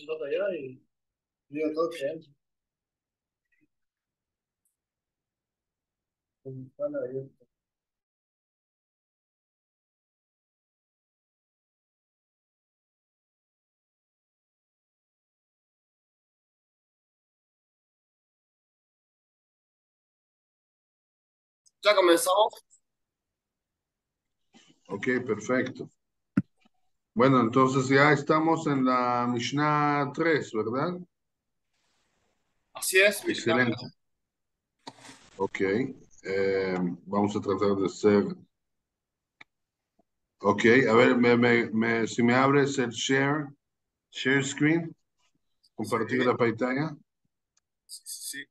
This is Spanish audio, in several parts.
Todo allá y digo todo bien. Como están ahí. Ya comenzamos. Ok, perfecto. Bueno, entonces ya estamos en la Mishnah 3, ¿verdad? Así es, Mishnah. Excelente. Ok, vamos a tratar de ser. Ok, a ver, si me abres el share screen, Sí, compartir la pantalla. sí, sí, sí.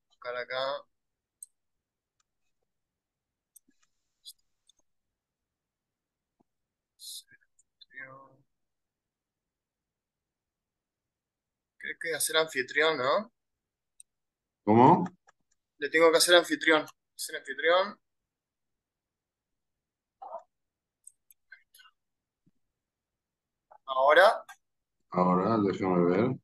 Buscar acá. Creo que hacer anfitrión, ¿no? ¿Cómo? Le tengo que hacer anfitrión. Hacer anfitrión. Ahora. Ahora, déjame ver.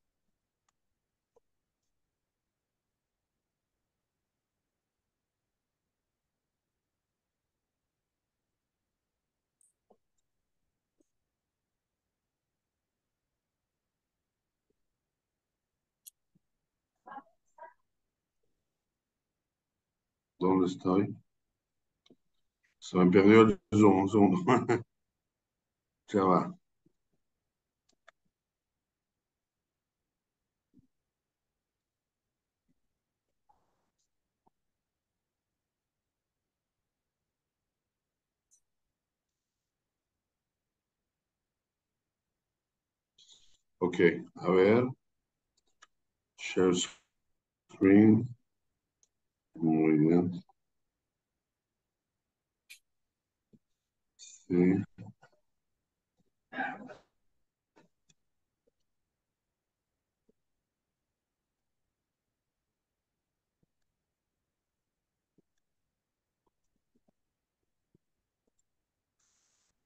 ¿Dónde estoy? Se me perdió el Zoom, un segundo. Ya va. Ok, a ver. Share screen. Muy bien. Sí.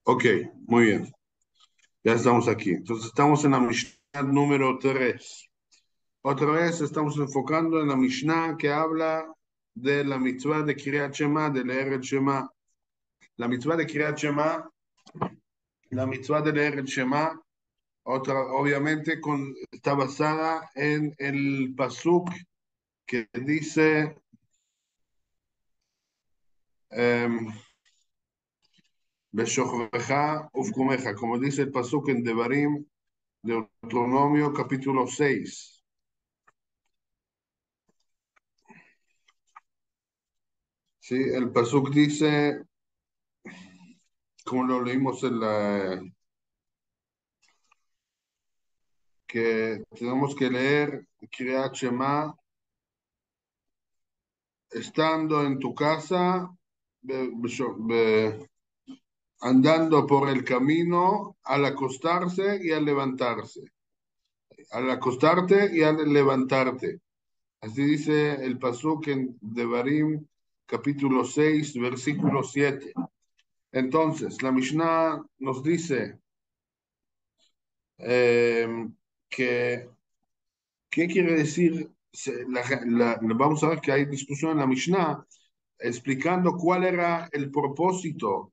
Ok, muy bien. Ya estamos aquí. Entonces estamos en la Mishnah número 3. Otra vez estamos enfocando en la Mishnah que habla de la mitzvah de Kriyat Shema, de leer el Shema. La mitzvah de Kriyat Shema, la mitzvah de leer el Shema, obviamente está basada en el pasuk que dice Beshochrecha ufkumecha, como dice el pasuk en Devarim, Deuteronomio capítulo 6. Sí, el pasuk dice, como lo leímos en que tenemos que leer Kriyat Shema estando en tu casa, andando por el camino, al acostarse y al levantarse. Al acostarte y al levantarte. Así dice el pasuk en Devarim, capítulo 6 versículo 7. Entonces, la Mishnah nos dice eh, que ¿qué quiere decir? Vamos a ver que hay discusión en la Mishnah explicando cuál era el propósito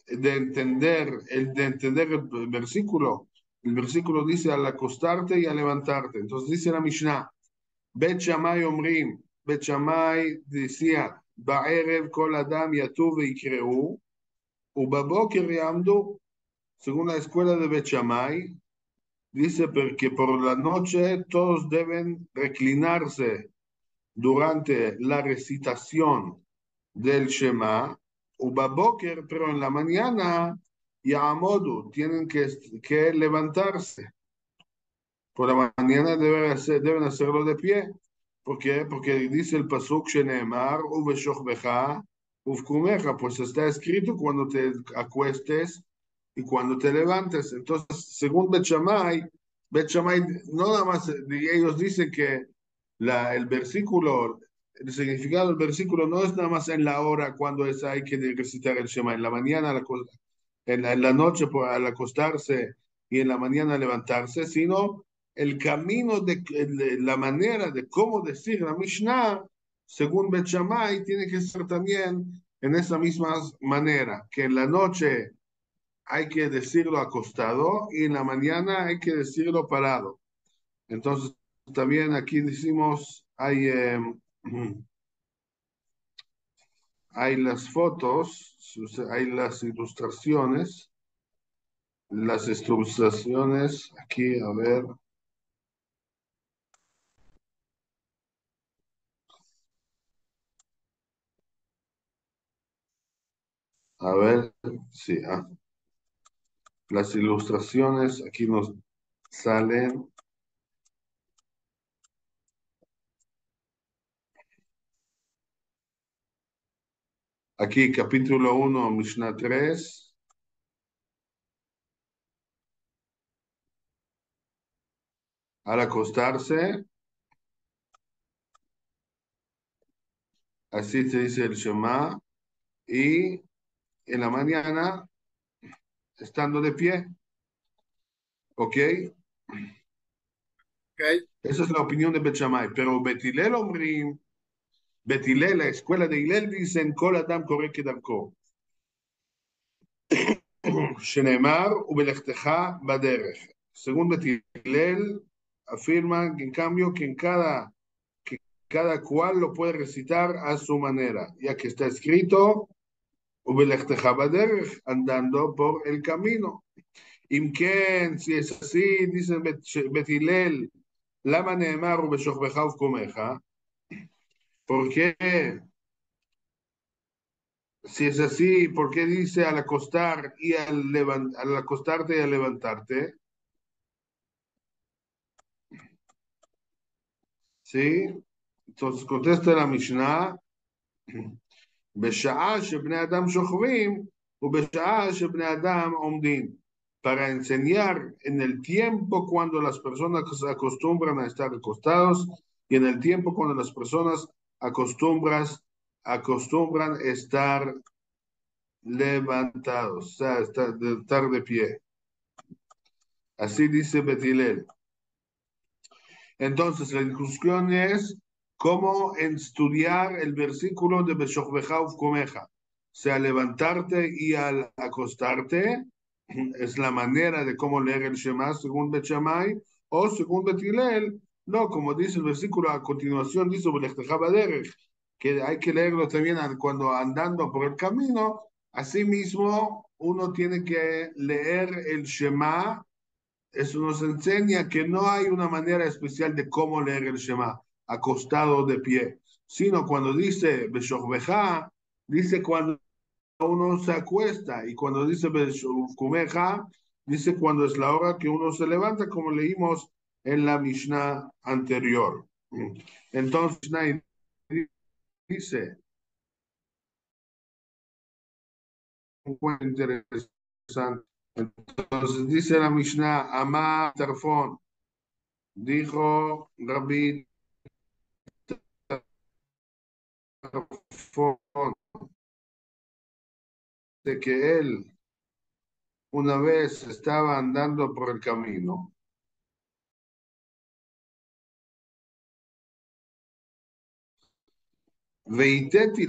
de entender el versículo. El versículo dice al acostarte y al levantarte. Entonces dice la Mishnah, Bet Shammai Omrim, Bet Shammai decía, Ba'erev kol adam yatu veikreu, ubaboker yamdu, según la escuela de Bet Shammai, dice porque por la noche todos deben reclinarse durante la recitación del Shema, Ubaboker, pero en la mañana, Ya'amodu, tienen que levantarse. Por la mañana deben hacerlo de pie, ¿Por qué? Porque dice el pasuk Sheneemar, Uveshochbeja, Uvkumeja, pues está escrito cuando te acuestes y cuando te levantes. Entonces, según Bet Shammai no nada más, ellos dicen que el versículo, el significado del versículo no es nada más en la hora cuando hay que recitar el Shema, en la mañana, en la noche al acostarse y en la mañana levantarse, sino el camino la manera de cómo decir la Mishnah, según Bet Shammai, tiene que ser también en esa misma manera, que en la noche hay que decirlo acostado y en la mañana hay que decirlo parado. Entonces, también aquí decimos, hay las fotos, hay las ilustraciones, aquí, a ver, sí, las ilustraciones aquí nos salen. Aquí, capítulo 1, Mishnah 3. Al acostarse, así se dice el Shema, y en la mañana, estando de pie, ¿ok? Ok. Esa es la opinión de Bet Shammai. Pero Betilel, Betilel, la escuela de Hillel, dicen, Kol Adam corre que darko. Shenemar, Ubelechteja, Baderech. Según Betilel, afirman que en cambio que cada cual lo puede recitar a su manera, ya que está escrito, Ubelechteja, Baderech, andando por el camino. Imken, si es así, dicen Betilel, Lama Neemar, Ubeshochbeja, Uvkumeja. ¿Por qué? Si es así, ¿por qué dice al acostar y al acostarte y al levantarte? ¿Sí? Entonces contesta la Mishnah, בשעה שבני אדם שוכבים ובשעה שבני אדם עומדים. Para enseñar en el tiempo cuando las personas se acostumbran a estar acostados y en el tiempo cuando las personas acostumbran estar levantados, o sea, estar de pie. Así dice Betilel. Entonces, la discusión es cómo estudiar el versículo de Beshochbeja Uvkomeja. O sea, levantarte y al acostarte es la manera de cómo leer el Shema según Bet Shammai o según Betilel. No, como dice el versículo a continuación, dice Belechteja Baderech, que hay que leerlo también cuando andando por el camino. Asimismo, uno tiene que leer el Shema. Eso nos enseña que no hay una manera especial de cómo leer el Shema, acostado o de pie, sino cuando dice Beshochbeja, dice cuando uno se acuesta, y cuando dice Beshochbeja, dice cuando es la hora que uno se levanta, como leímos en la Mishnah anterior. Entonces, dice, un cuento interesante. Entonces dice la Mishnah, Amar Tarfon, dijo Rabbi de que él una vez estaba andando por el camino, והיתתי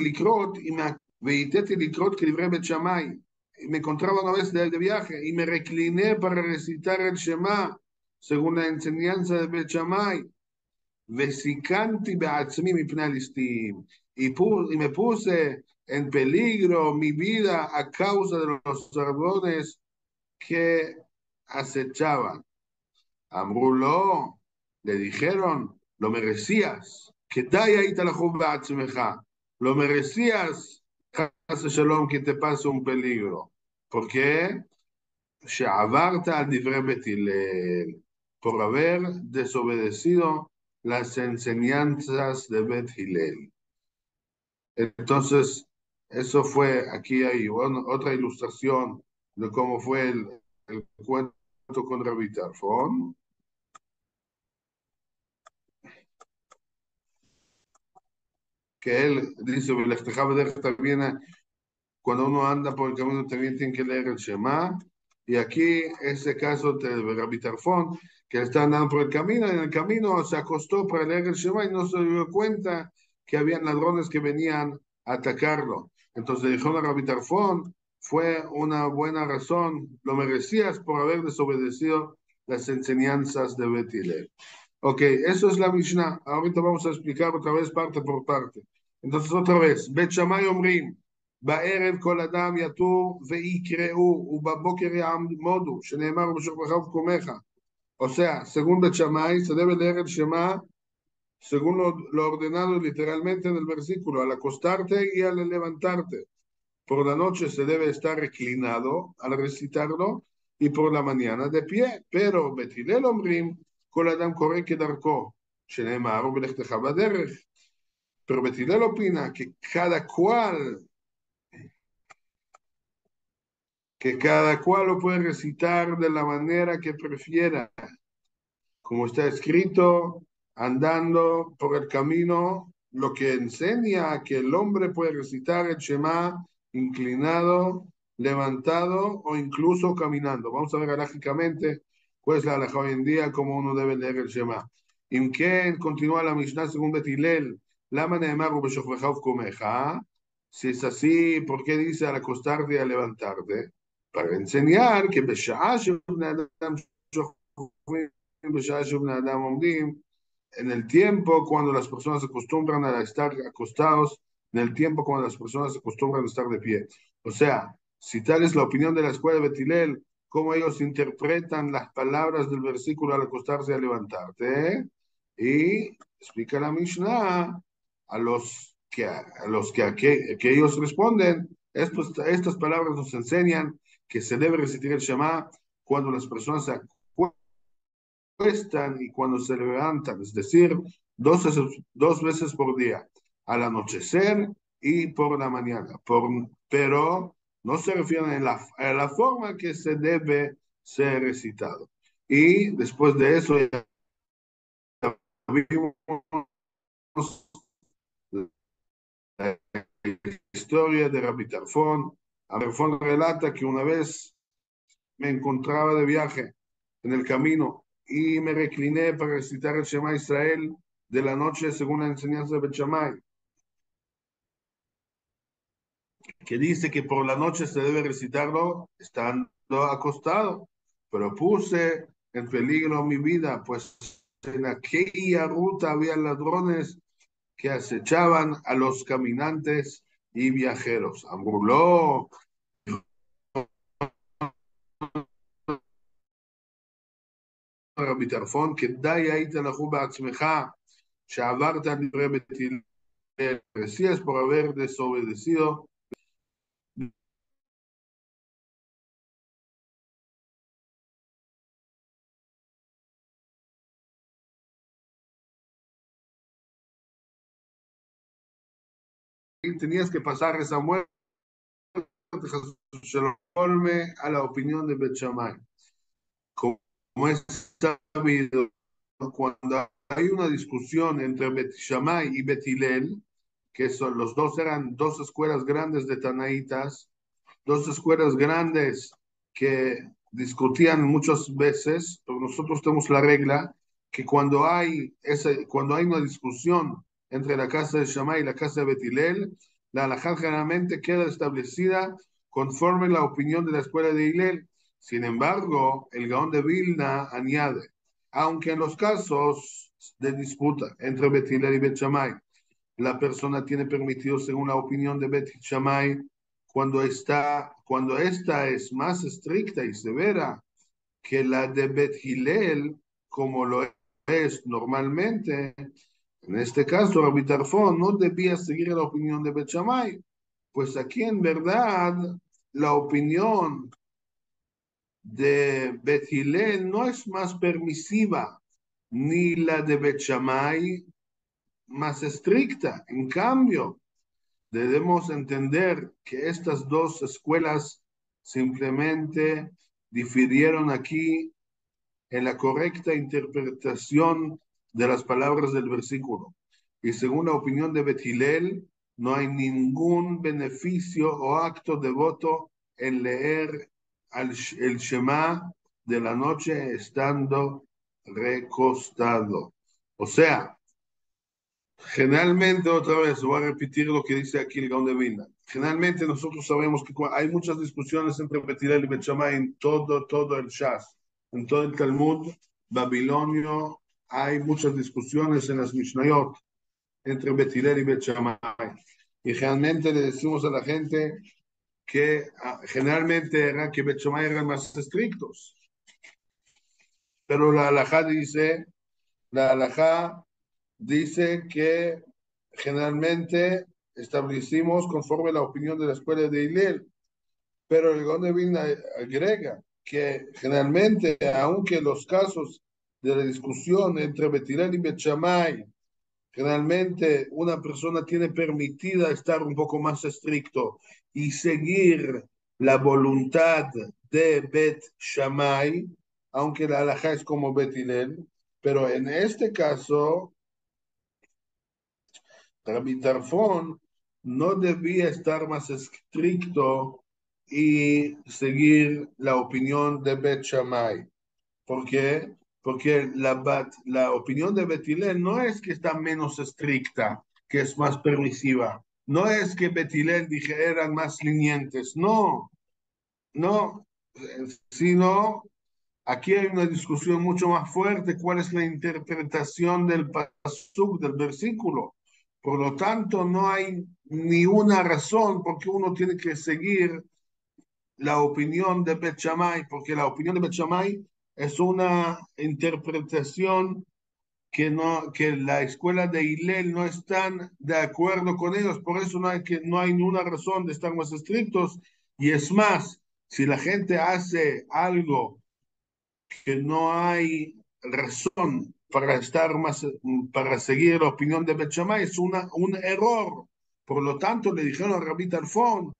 לקרות כדברי בית שמאי, me encontraba una vez de viaje y me recliné para recitar el Shema según la enseñanza de Bet Shammai. וסיכנתי בעצמי מפני הליסטים, y me puse en peligro mi vida a causa de los ladrones que acechaban. Amrulo, le dijeron, lo merecías, que ahí te la batzmeja, lo merecías, Haz Shalom, que te pase un peligro. ¿Por qué? שעברת על דברי בית הלל, por haber desobedecido las enseñanzas de Bet Hillel. Entonces, eso fue, aquí hay otra ilustración de cómo fue el cuento con Rabbi Tarfon, que él dice, también cuando uno anda por el camino también tiene que leer el Shema. Y aquí, este caso de Rabbi Tarfon, que está andando por el camino, en el camino se acostó para leer el Shema y no se dio cuenta que habían ladrones que venían a atacarlo. Entonces le dijo a Rabbi Tarfon, fue una buena razón, lo merecías por haber desobedecido las enseñanzas de Bet Hillel. Ok, eso es la Mishnah. Ahorita vamos a explicar otra vez parte por parte. Entonces otra vez, Bet Shammai Omrim, בערב כל אדם יתור ויקראו, ובבוקר יעמודו, שנאמר בשוכבך ובקומך. O sea, según Bet Shammai, se debe leer el Shema según lo ordenado literalmente en el versículo, al acostarte y al levantarte. Por la noche se debe estar reclinado al recitarlo y por la mañana de pie. Pero Bet Hillel אומרים, כל אדם קורא כדרכו, שנאמר ובלכתך בדרך. Pero Bet Hillel opina que cada cual lo puede recitar de la manera que prefiera, como está escrito, andando por el camino, lo que enseña que el hombre puede recitar el Shema inclinado, levantado o incluso caminando. Vamos a ver alágicamente cuál es la halajá hoy en día, cómo uno debe leer el Shema. Imken, continúa la Mishnah según Bet Hillel, Lama ne'emar ubeshokvecha uvkomecha. Si es así, ¿por qué dice al acostarte y al levantarte? Para enseñar que בשעה שבני אדם שוכבים, בשעה שבני אדם עומדים, en el tiempo cuando las personas se acostumbran a estar acostados, en el tiempo cuando las personas se acostumbran a estar de pie. O sea, si tal es la opinión de la escuela de Bet Hillel, cómo ellos interpretan las palabras del versículo al acostarse y al levantarte, y explica la Mishnah que ellos responden, estas palabras nos enseñan que se debe recitar el Shema cuando las personas se acuestan y cuando se levantan, es decir, dos veces por día, al anochecer y por la mañana. Pero no se refieren a la forma que se debe ser recitado. Y después de eso, ya vimos la historia de Rabbi Tarfon. Tarfon relata que una vez me encontraba de viaje en el camino y me recliné para recitar el Shema Israel de la noche según la enseñanza de Bet Shammai, que dice que por la noche se debe recitarlo estando acostado, pero puse en peligro mi vida, pues en aquella ruta había ladrones que acechaban a los caminantes y viajeros. Ambuló, רבי טרפון, כדאי היית לכו בעצמך, שעברת דברי בית הלל, decías por haber desobedecido. Y tenías que pasar esa muerte, Shalom, a la opinión de Bet Shammai. Como es sabido, cuando hay una discusión entre Bet Shammai y Bet Hillel, que son los dos eran dos escuelas grandes de Tanaítas, dos escuelas grandes que discutían muchas veces, pero nosotros tenemos la regla que cuando hay una discusión entre la casa de Shammai y la casa de Bet Hillel, la halajá generalmente queda establecida conforme la opinión de la escuela de Hillel. Sin embargo, el Gaón de Vilna añade, aunque en los casos de disputa entre Bet Hillel y Bet Shammai, la persona tiene permitido, según la opinión de Bet Shammai, cuando esta es más estricta y severa que la de Bet Hillel, como lo es normalmente, en este caso, Rabbi Tarfon no debía seguir la opinión de Bet Shammai, pues aquí en verdad la opinión de Bet Hillel no es más permisiva ni la de Bet Shammai más estricta. En cambio, debemos entender que estas dos escuelas simplemente difirieron aquí en la correcta interpretación de las palabras del versículo. Y según la opinión de Bet Hillel, no hay ningún beneficio o acto devoto en leer el Shema de la noche estando recostado. O sea, generalmente, otra vez, voy a repetir lo que dice aquí el Gaón de Vilna. Generalmente nosotros sabemos que hay muchas discusiones entre Bet Hillel y Bet Shammai en todo el Shas, en todo el Talmud babilonio. Hay muchas discusiones en las Mishnayot entre Bet Hillel y Bet Shammai. Y generalmente le decimos a la gente que generalmente era que Bet Shammai eran más estrictos. Pero la halajá dice que generalmente establecimos conforme la opinión de la escuela de Hillel, pero el Gaón de Vilna agrega que generalmente, aunque los casos de la discusión entre Bet Hillel y Bet Shammai, generalmente una persona tiene permitida estar un poco más estricto y seguir la voluntad de Bet Shammai, aunque la halajá es como Bet Hillel, pero en este caso Rabbi Tarfón no debía estar más estricto y seguir la opinión de Bet Shammai. ¿Por qué? Porque la opinión de Bet Hillel no es que está menos estricta, que es más permisiva. No es que Bet Hillel dije eran más lenientes. No, no, sino aquí hay una discusión mucho más fuerte, cuál es la interpretación del pasuk, del versículo. Por lo tanto, no hay ni una razón por qué uno tiene que seguir la opinión de Bet Shammai, porque la opinión de Bet Shammai es una interpretación que la escuela de Hillel no están de acuerdo con ellos, por eso no hay ninguna razón de estar más estrictos, y es más, si la gente hace algo que no hay razón para estar más, para seguir la opinión de Bet Shammai, es un error. Por lo tanto, le dijeron a Rabbi Tarfón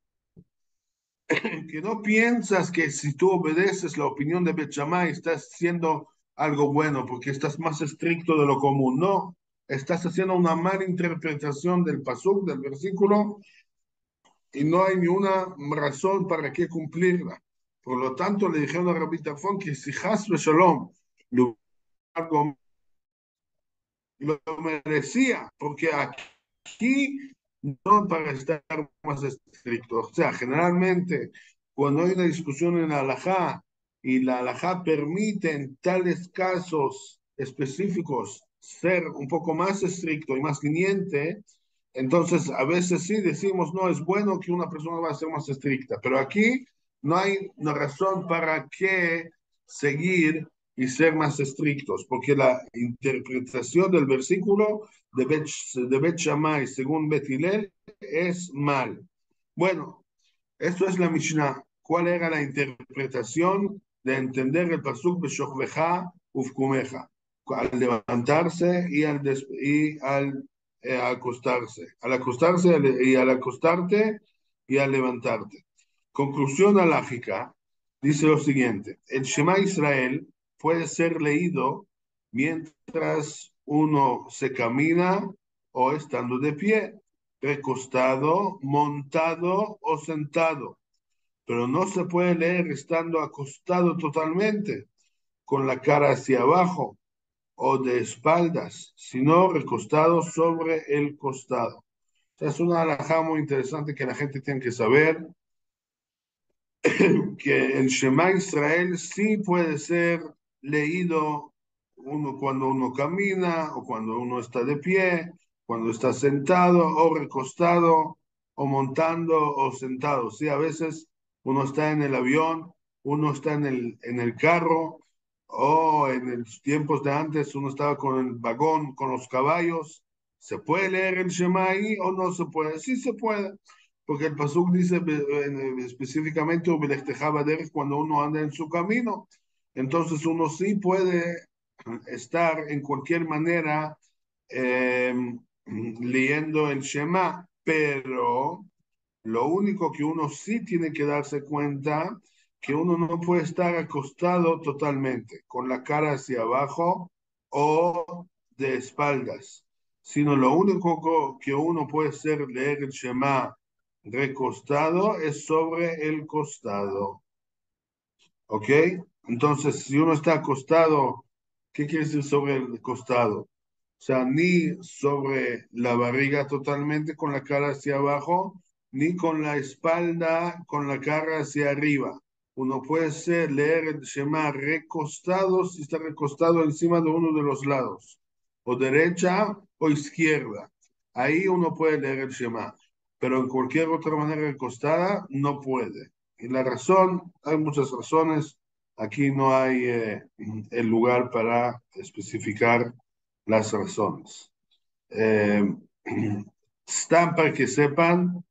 que no piensas que si tú obedeces la opinión de Bet Shammai estás haciendo algo bueno porque estás más estricto de lo común. No, estás haciendo una mala interpretación del pasuk, del versículo, y no hay ni una razón para qué cumplirla. Por lo tanto, le dijeron a Rabbi Tarfón que si Has Shalom algo lo merecía, porque aquí no para estar más estricto. O sea, generalmente cuando hay una discusión en la halajá y la halajá permite en tales casos específicos ser un poco más estricto y más leniente, entonces a veces sí decimos, no, es bueno que una persona va a ser más estricta, pero aquí no hay una razón para qué seguir y ser más estrictos, porque la interpretación del versículo de Bet Shammai según Bet Hillel es mal. Bueno, esto es la Mishnah. ¿Cuál era la interpretación de entender el pasuk Beshochveja Ufkumeja? Al levantarse y al acostarse. Al acostarse y al acostarte y al levantarte. Conclusión alágica dice lo siguiente: el Shema Israel puede ser leído mientras uno se camina o estando de pie, recostado, montado o sentado, pero no se puede leer estando acostado totalmente, con la cara hacia abajo o de espaldas, sino recostado sobre el costado. Es una alajá muy interesante que la gente tiene que saber, que el Shema Israel sí puede ser leído cuando uno camina o cuando uno está de pie, cuando está sentado o recostado o montando o sentado. Sí, a veces uno está en el avión, uno está en el carro o en los tiempos de antes uno estaba con el vagón, con los caballos. ¿Se puede leer el Shema ahí o no se puede? Sí se puede, porque el pasuk dice específicamente cuando uno anda en su camino, entonces uno sí puede estar en cualquier manera eh, leyendo el Shema, pero lo único que uno sí tiene que darse cuenta que uno no puede estar acostado totalmente, con la cara hacia abajo o de espaldas, sino lo único que uno puede hacer leer el Shema recostado es sobre el costado. ¿Ok? Entonces, si uno está acostado, ¿qué quiere decir sobre el costado? O sea, ni sobre la barriga totalmente con la cara hacia abajo, ni con la espalda con la cara hacia arriba. Uno puede leer el Shema recostado si está recostado encima de uno de los lados, o derecha o izquierda. Ahí uno puede leer el Shema, pero en cualquier otra manera recostada no puede. Y la razón, hay muchas razones. Aquí no hay el lugar para especificar las razones. Eh, Están para que sepan,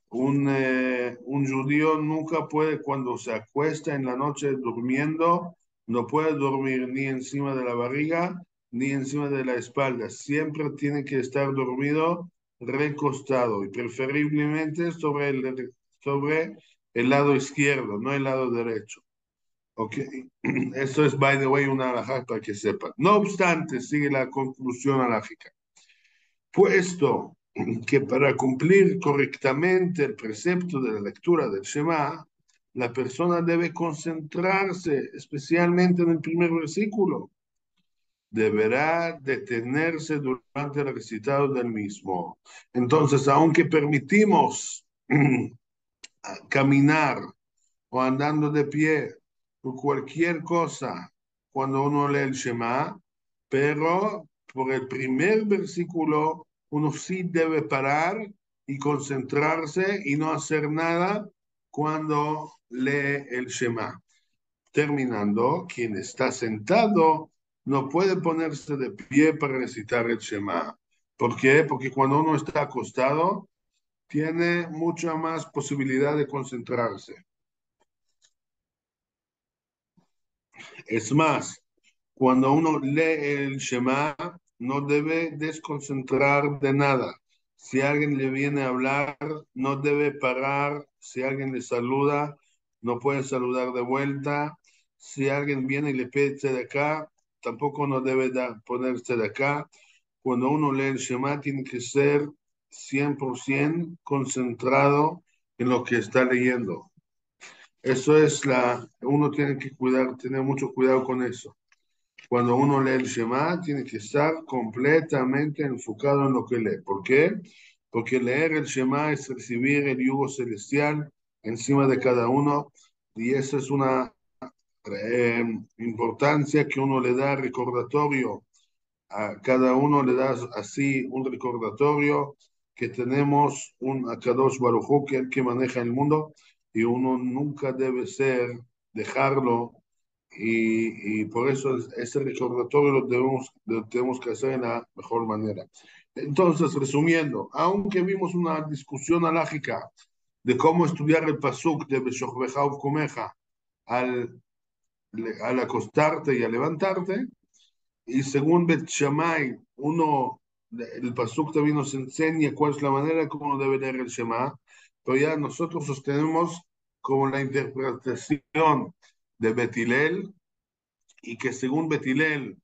un judío nunca puede, cuando se acuesta en la noche durmiendo, no puede dormir ni encima de la barriga ni encima de la espalda. Siempre tiene que estar dormido recostado y preferiblemente sobre el lado izquierdo, no el lado derecho. Ok, eso es, by the way, una alajá para que sepan. No obstante, sigue la conclusión alágica. Puesto que para cumplir correctamente el precepto de la lectura del Shema, la persona debe concentrarse especialmente en el primer versículo. Deberá detenerse durante el recitado del mismo. Entonces, aunque permitimos caminar o andando de pie o cualquier cosa cuando uno lee el Shema, pero por el primer versículo uno sí debe parar y concentrarse y no hacer nada cuando lee el Shema. Terminando, quien está sentado no puede ponerse de pie para recitar el Shema. ¿Por qué? Porque cuando uno está acostado, tiene mucha más posibilidad de concentrarse. Es más, cuando uno lee el Shema, no debe desconcentrar de nada. Si alguien le viene a hablar, no debe parar. Si alguien le saluda, no puede saludar de vuelta. Si alguien viene y le pide de acá, tampoco no debe ponerse de acá. Cuando uno lee el Shema, tiene que ser 100% concentrado en lo que está leyendo. Eso es uno tiene que cuidar, tener mucho cuidado con eso. Cuando uno lee el Shema, tiene que estar completamente enfocado en lo que lee. ¿Por qué? Porque leer el Shema es recibir el yugo celestial encima de cada uno y esa es una importancia que uno le da recordatorio. A cada uno le da así un recordatorio que tenemos un Akadosh Baruj Hu, que es el que maneja el mundo y uno nunca debe dejarlo y por eso ese recordatorio lo tenemos que hacer en la mejor manera. Entonces, resumiendo, aunque vimos una discusión alágica de cómo estudiar el pasuk de Beshochbeja Uvkumeja al, al acostarte y al levantarte, y según Bet Shammai, el pasuk también nos enseña cuál es la manera como uno debe leer el Shema, pero ya nosotros sostenemos como la interpretación de Betilel, y que según Betilel,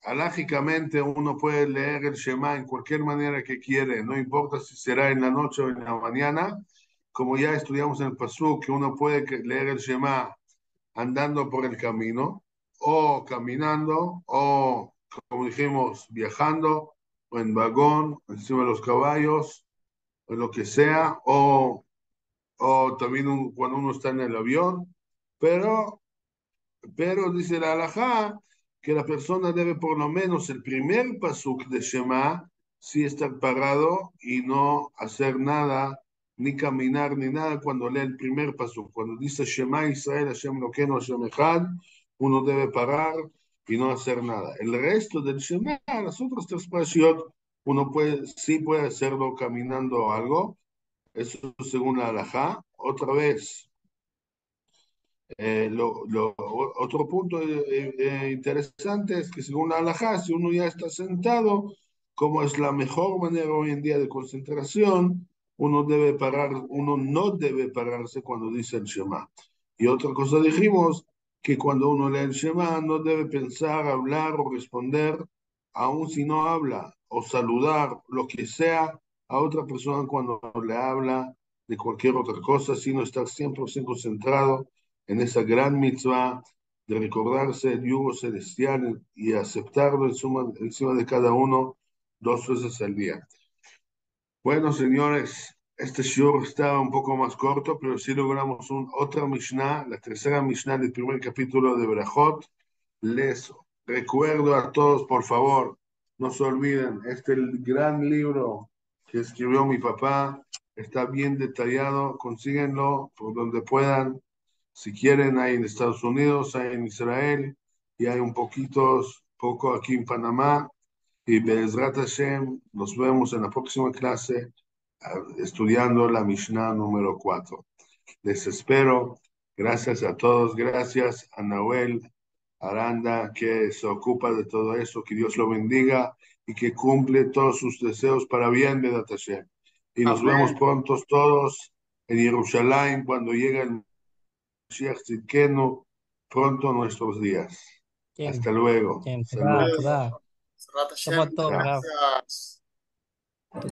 alágicamente uno puede leer el Shema en cualquier manera que quiere, no importa si será en la noche o en la mañana, como ya estudiamos en el Pasuk, que uno puede leer el Shema andando por el camino, o caminando, o como dijimos, viajando, o en vagón, encima de los caballos, o lo que sea, o también cuando uno está en el avión, pero dice la halajá que la persona debe por lo menos el primer pasuk de Shema, sí estar parado y no hacer nada, ni caminar, ni nada cuando lee el primer pasuk. Cuando dice Shema Israel, Hashem Elokeinu, Hashem Echad, uno debe parar y no hacer nada. El resto del Shema, las otras tres parashiot, uno sí puede hacerlo caminando o algo, eso según la halajá. Otra vez, Otro punto interesante es que según la halajá, si uno ya está sentado, como es la mejor manera hoy en día de concentración, uno no debe pararse cuando dice el Shema. Y otra cosa dijimos, que cuando uno lee el Shema no debe pensar, hablar o responder, aun si no habla, o saludar, lo que sea, a otra persona cuando le habla de cualquier otra cosa, sino estar 100% concentrado en esa gran mitzvah de recordarse el yugo celestial y aceptarlo encima de cada uno 2 veces al día. Bueno, señores, este shiur estaba un poco más corto, pero sí logramos otra Mishnah, la tercera Mishnah del primer capítulo de Berajot. Les recuerdo a todos, por favor, no se olviden, este es el gran libro que escribió mi papá, está bien detallado, consíguenlo por donde puedan. Si quieren, hay en Estados Unidos, hay en Israel y hay poco aquí en Panamá. Y Be'ezrat Hashem, nos vemos en la próxima clase estudiando la Mishnah número 4. Les espero. Gracias a todos. Gracias a Nahuel Aranda, que se ocupa de todo eso. Que Dios lo bendiga y que cumple todos sus deseos para bien, Be'ezrat Hashem. Y nos vemos Amén. pronto todos en Jerusalén cuando llegue el Mashiach Tzidkenu, pronto nuestros días. כן, Hasta luego. כן, תודה, Saludos. תודה. Cuídense. Serrat שבוע Hashem. טוב, הרב. Gracias.